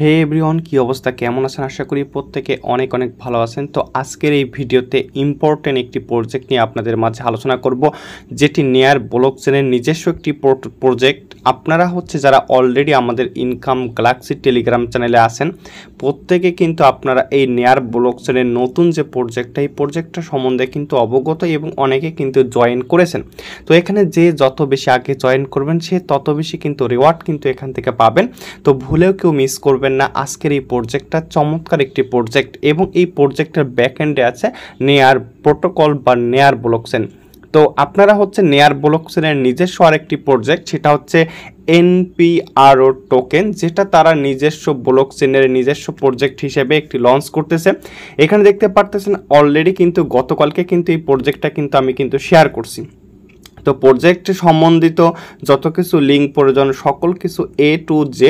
হে everyone, কি অবস্থা, কেমন আছেন? আশা করি প্রত্যেকে অনেক অনেক ভালো আছেন। তো আজকের এই ভিডিওতে ইম্পর্টেন্ট একটি প্রজেক্ট নিয়ে আপনাদের মাঝে আলোচনা করব, যেটি নেয়ার ব্লকচেনের নিজস্ব একটি প্রজেক্ট। আপনারা যারা অলরেডি আমাদের ইনকাম গ্যালাক্সি টেলিগ্রাম চ্যানেলে আছেন, প্রত্যেকে কিন্তু আপনারা এই নেয়ার ব্লকচেনের নতুন যে প্রজেক্টটা, এই প্রজেক্টটা সম্বন্ধে কিন্তু অবগত এবং অনেকে কিন্তু জয়েন করেছেন। তো এখানে যে যত বেশি আগে জয়েন করবেন, সে তত বেশি কিন্তু রিওয়ার্ড কিন্তু এখান থেকে পাবেন। তো ভুলেও কেউ মিস করবেন না আজকের এই প্রজেক্টটা। চমৎকার একটি প্রজেক্ট এবং এই প্রজেক্টের ব্যাকএন্ডে আছে নেয়ার প্রোটোকল বা নেয়ার ব্লকচেন। তো আপনারা নেয়ার ব্লকচেনের নিজস্ব আরেকটি প্রজেক্ট, সেটা হচ্ছে NPRO টোকেন, যেটা তারা নিজস্ব ব্লকচেনের নিজস্ব প্রজেক্ট হিসেবে একটি লঞ্চ করতেছে। এখানে দেখতে পারতেছেন অলরেডি কিন্তু গতকালকে কিন্তু এই প্রজেক্টটা কিন্তু আমি কিন্তু শেয়ার করছি। তো প্রজেক্ট সম্বন্ধিত যত কিছু লিঙ্ক প্রয়োজন, সকল কিছু A to Z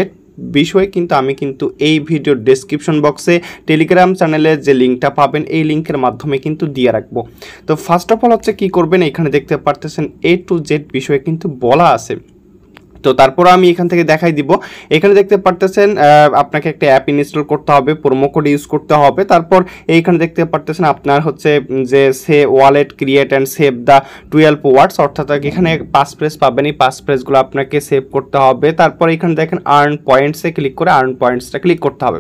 বিষয়ে কিন্তু আমি কিন্তু এই ভিডিওর ডেসক্রিপশন বক্সে টেলিগ্রাম চ্যানেলের যে লিঙ্কটা পাবেন, এই লিঙ্কের মাধ্যমে কিন্তু দিয়ে রাখবো। তো ফার্স্ট অফ অল কি করবেন, এখানে দেখতে পারতেছেন A to Z বিষয়ে কিন্তু বলা আছে। তো তারপর আমি এখান থেকে দেখাই দিব। এখানে দেখতে পারতেছেন আপনাকে একটা অ্যাপ ইনস্টল করতে হবে, প্রোমো কোড ইউজ করতে হবে। তারপর এইখানে দেখতে পারতেছেন আপনার যে সে wallet create and save the 12 words, অর্থাৎ এখানে 5 ফ্রেজ পাবেন। এই 5 ফ্রেজগুলো আপনাকে সেভ করতে হবে। তারপর এখানে দেখেন আর্ন পয়েন্টসে ক্লিক করে আর্ন পয়েন্টসটা ক্লিক করতে হবে।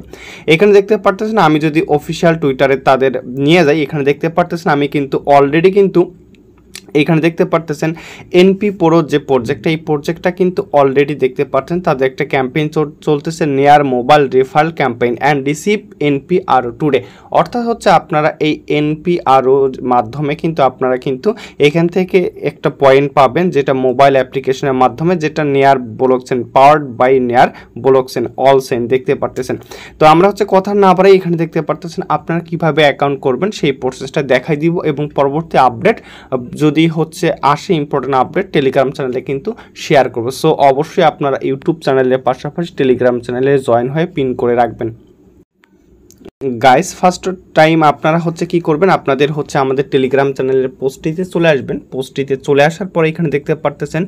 এখানে দেখতে পারতেছেন আমি যদি অফিসিয়াল টুইটারে তাদের নিয়ে যাই, এখানে দেখতে পারতেছেন আমি কিন্তু অলরেডি কিন্তু এখানে দেখতে পারতেছেন NP Pro যে প্রজেক্টটা, এই প্রজেক্টটা কিন্তু অলরেডি দেখতে পাচ্ছেন তাদের একটা ক্যাম্পেইন চলতেছে, নেয়ার mobile referral campaign and receive NPRO today. অর্থাৎ আপনারা এই NPRO মাধ্যমে কিন্তু আপনারা কিন্তু এখান থেকে একটা পয়েন্ট পাবেন, যেটা মোবাইল অ্যাপ্লিকেশনের মাধ্যমে, যেটা নেয়ার ব্লকচেন পাওয়ার্ড বাই নেয়ার ব্লকচেন অল চেইন দেখতে পারতেছেন। তো আমরা কথা না বাড়াই এখানে দেখতে পারতেছেন আপনারা কিভাবে অ্যাকাউন্ট করবেন সেই প্রসেসটা দেখাই দিব, এবং পরবর্তী আপডেট যদি আসে ইম্পর্টেন্ট আপডেট টেলিগ্রাম চ্যানেলে কিন্তু শেয়ার করবো। সো অবশ্যই আপনারা ইউটিউব চ্যানেলের পাশাপাশি টেলিগ্রাম চ্যানেলে জয়েন হয়ে পিন করে রাখবেন। গাইস, ফার্স্ট টাইম আপনারা কি করবেন, আপনাদের আমাদের টেলিগ্রাম চ্যানেলের পোস্টটিতে চলে আসবেন। পোস্টটিতে চলে আসার পরে এখানে দেখতে পারতেছেন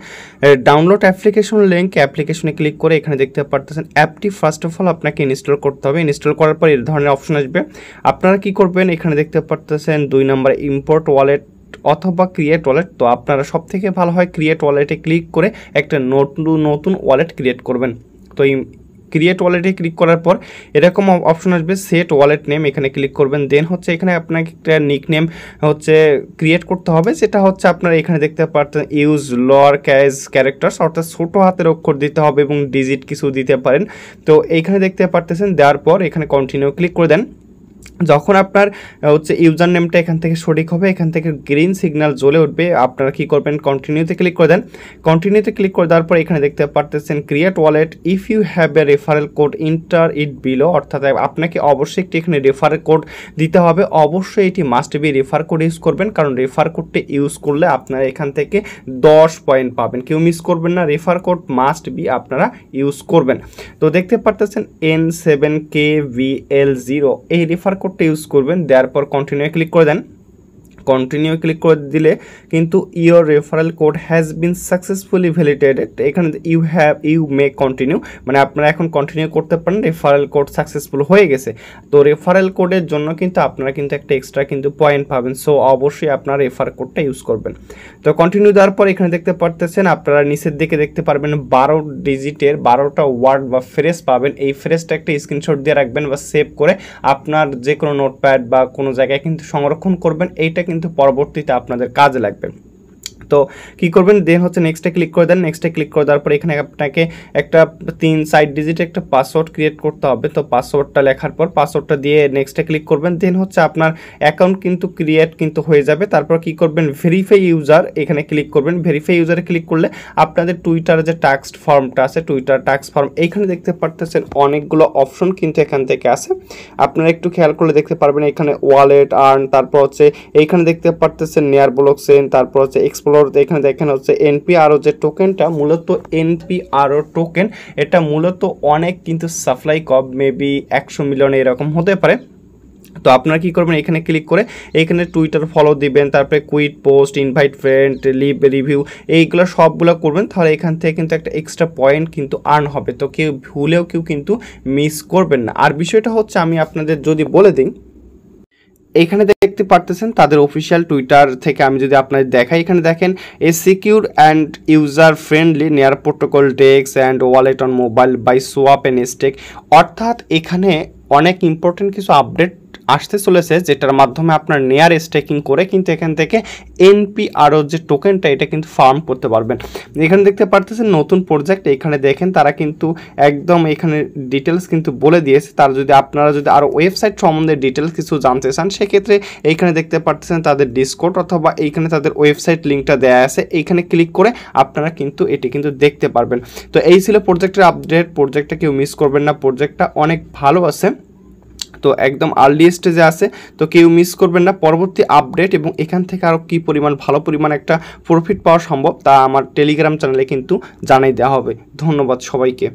ডাউনলোড অ্যাপ্লিকেশন লিঙ্ক, অ্যাপ্লিকেশনে ক্লিক করে এখানে দেখতে পারতেছেন অ্যাপটি ফার্স্ট অফ অল আপনাকে ইনস্টল করতে হবে। ইনস্টল করার পর এই ধরনের অপশন আসবে। আপনারা কি করবেন, এখানে দেখতে পারতেছেন 2 নম্বরে ইম্পোর্ট ওয়ালেট অথবা ক্রিয়েট ওয়ালেট। তো আপনারা সব থেকে ভালো হয় ক্রিয়েট ওয়ালেটে ক্লিক করে একটা নতুন ওয়ালেট ক্রিয়েট করবেন। তো এই ক্রিয়েট ওয়ালেটে ক্লিক করার পর এরকম অপশন আসবে সেট ওয়ালেট নেম, এখানে ক্লিক করবেন। দেন এখানে আপনাকে একটা নিক নেম ক্রিয়েট করতে হবে, যেটা আপনারা এখানে দেখতে পাচ্ছেন ইউজ লোয়ার কেস ক্যারেক্টার্স, অর্থাৎ ছোটো হাতের অক্ষর দিতে হবে এবং ডিজিট কিছু দিতে পারেন। তো এইখানে দেখতে পারতেছেন, দেওয়ার পর এখানে কন্টিনিউ ক্লিক করে দেন। যখন আপনার ইউজার নেমটা এখান থেকে সঠিক হবে, এখান থেকে গ্রিন সিগন্যাল জ্বলে উঠবে, আপনারা কি করবেন, কন্টিনিউতে ক্লিক করে দেন। কন্টিনিউতে ক্লিক করে দেওয়ার পর এখানে দেখতে পারতেছেন create wallet if you have a referral code enter it below, অর্থাৎ আপনাকে অবশ্যই একটি এখানে রেফারেল কোড দিতে হবে। অবশ্যই এটি must be refer code use করবেন, কারণ রেফার কোডটি ইউজ করলে আপনারা এখান থেকে 10 পয়েন্ট পাবেন। কেউ মিস করবেন না, রেফার কোড মাস্ট বি আপনারা ইউজ করবেন। তো দেখতে পারতেছেন N7KVL0 এই রেফার কোডটা ইউজ করবেন। দেওয়ার পর কন্টিনিউ ক্লিক করে দেন। কন্টিনিউ ক্লিক করে দিলে কিন্তু your referral code has been successfully validated, এখানে ইউ মে কন্টিনিউ, মানে আপনারা এখন কন্টিনিউ করতে পারেন, রেফারেল কোড সাকসেসফুল হয়ে গেছে। তো রেফারেল কোডের জন্য কিন্তু আপনারা কিন্তু একটা এক্সট্রা কিন্তু পয়েন্ট পাবেন। সো অবশ্যই আপনারা রেফার কোডটা ইউজ করবেন। তো কন্টিনিউ দেওয়ার পর এখানে দেখতে পারতেছেন আপনারা নিচের দিকে দেখতে পারবেন 12 ডিজিটের 12টা ওয়ার্ড বা ফ্রেজ পাবেন। এই ফ্রেজটা একটা স্ক্রিনশট দিয়ে রাখবেন বা সেভ করে আপনার যে কোনো নোটপ্যাড বা কোনো জায়গায় কিন্তু সংরক্ষণ করবেন। এইটা কিন্তু পরবর্তীতে আপনাদের কাজে লাগবে। তো কি করবেন, দেন নেক্সটে ক্লিক করে দেন। নেক্সটে ক্লিক করে দেওয়ার পর এখানে আপনাকে একটা 3 ডিজিট একটা পাসওয়ার্ড ক্রিয়েট করতে হবে। তো পাসওয়ার্ডটা লেখার পর পাসওয়ার্ডটা দিয়ে নেক্সটে ক্লিক করবেন। দেন আপনার অ্যাকাউন্ট কিন্তু ক্রিয়েট কিন্তু হয়ে যাবে। তারপর কি করবেন, ভেরিফাই ইউজার এখানে ক্লিক করবেন। ভেরিফাই ইউজারে ক্লিক করলে আপনাদের টুইটার যে টাস্ক ফর্মটা আছে, টুইটার টাস্ক ফর্ম, এইখানে দেখতে পারতেছেন অনেকগুলো অপশন কিন্তু এখান থেকে আছে। আপনারা একটু খেয়াল করলে দেখতে পারবেন এখানে ওয়ালেট আর্ন, তারপর এইখানে দেখতে পারতেছেন নেয়ার ব্লকচেন, তারপর এক্সপ্লোর। এখানে দেখেন NPRO যে টোকেনটা, মূলত NPRO টোকেন, এটা মূলত অনেক কিন্তু সাপ্লাই কব মেবি 100 মিলিয়ন এরকম হতে পারে। তো আপনারা কি করবেন, এখানে ক্লিক করে এখানে টুইটার ফলো দিবেন, তারপরে quit post, invite friend, leave review, এইগুলো সবগুলো করবেন। তাহলে এখান থেকে কিন্তু একটা এক্সট্রা পয়েন্ট কিন্তু আর্ন হবে। তো কেউ ভুলেও কিন্তু মিস করবেন না। আর বিষয়টা হচ্ছে, আমি আপনাদের যদি বলে দিই, এখানে দেখতে পারতেছেন তাদের অফিসিয়াল টুইটার থেকে আমি যদি আপনাদের দেখাই, এখানে দেখেন a secure and user friendly NEAR protocol DEX and wallet on mobile buy swap and stake. অর্থাৎ এখানে অনেক ইম্পর্টেন্ট কিছু আপডেট আসতে চলেছে, যেটার মাধ্যমে আপনার নেয়ার স্টেকিং করে কিন্তু এখান থেকে এনপিআরও যে টোকেনটা, এটা কিন্তু ফার্ম করতে পারবেন। এখানে দেখতে পারতেছেন নতুন প্রজেক্ট, এখানে দেখেন তারা কিন্তু একদম এখানে ডিটেলস কিন্তু বলে দিয়েছে। তার যদি আপনারা যদি আরও ওয়েবসাইট সম্বন্ধে ডিটেলস কিছু জানতে চান, সেক্ষেত্রে এইখানে দেখতে পারতেছেন তাদের ডিসকর্ড অথবা এইখানে তাদের ওয়েবসাইট লিঙ্কটা দেওয়া আছে, এইখানে ক্লিক করে আপনারা কিন্তু এটি কিন্তু দেখতে পারবেন। তো এই ছিল প্রজেক্টের আপডেট। প্রজেক্টটা কেউ মিস করবেন না, প্রজেক্টটা অনেক ভালো আছে, তো একদম আর্লি স্টেজে আছে, তো কেউ মিস করবেন না। পরবর্তী আপডেট এবং এখান থেকে আরও কী পরিমাণ ভালো পরিমাণ একটা প্রফিট পাওয়া সম্ভব তা আমার টেলিগ্রাম চ্যানেলে কিন্তু জানাই দেওয়া হবে। ধন্যবাদ সবাইকে।